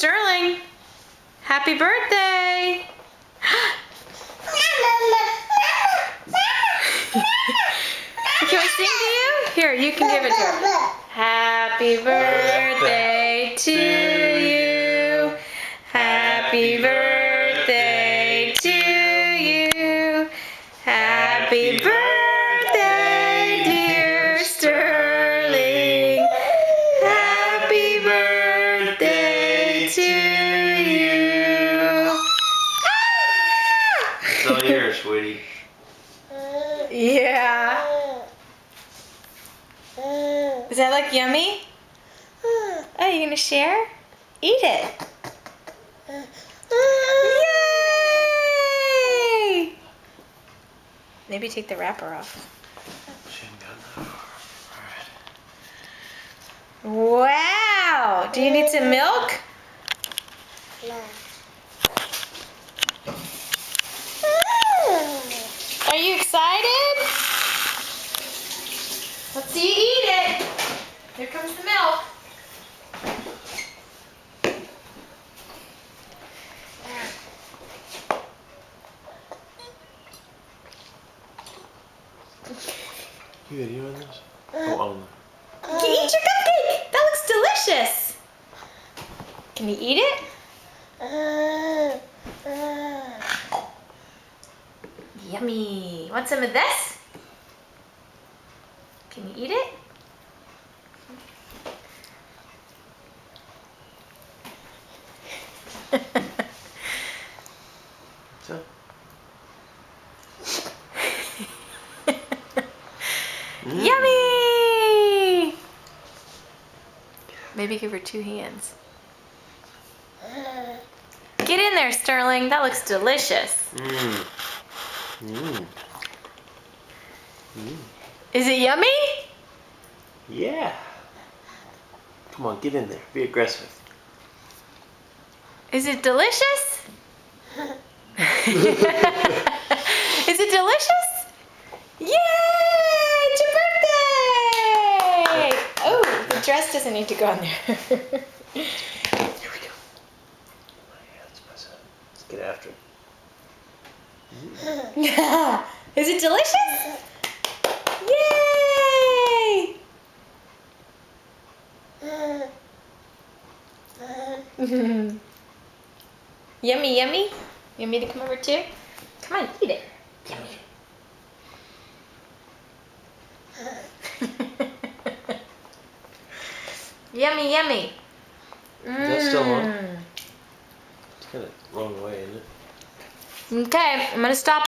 Sterling, happy birthday. Can we sing to you? Here, you can give it to her. Happy birthday to you. Happy birthday to you. Happy birthday, dear Sterling. Happy birthday to you. It's all yours, sweetie. Yeah. Is that like yummy? Oh, you gonna share? Eat it. Yay! Maybe take the wrapper off. She ain't got enough. Alright. Wow! Do you need some milk? Are you excited? Let's see you eat it. Here comes the milk. You videoing this? Oh, on. You can eat your cupcake. That looks delicious. Can you eat it? Yummy. Want some of this? Can you eat it? So? Yummy! Maybe give her 2 hands. Get in there, Sterling. That looks delicious. Mmm. Mmm. Mmm. Is it yummy? Yeah. Come on, get in there. Be aggressive. Is it delicious? Is it delicious? Yay! It's your birthday! Oh, the dress doesn't need to go on there. Here we go. Let's get after it. Is it delicious? Yay! Yummy, yummy. You want me to come over too? Come on, eat it. Yummy. Yummy, yummy. Is that still on? It's kind of wrong way, isn't it? Okay, I'm gonna stop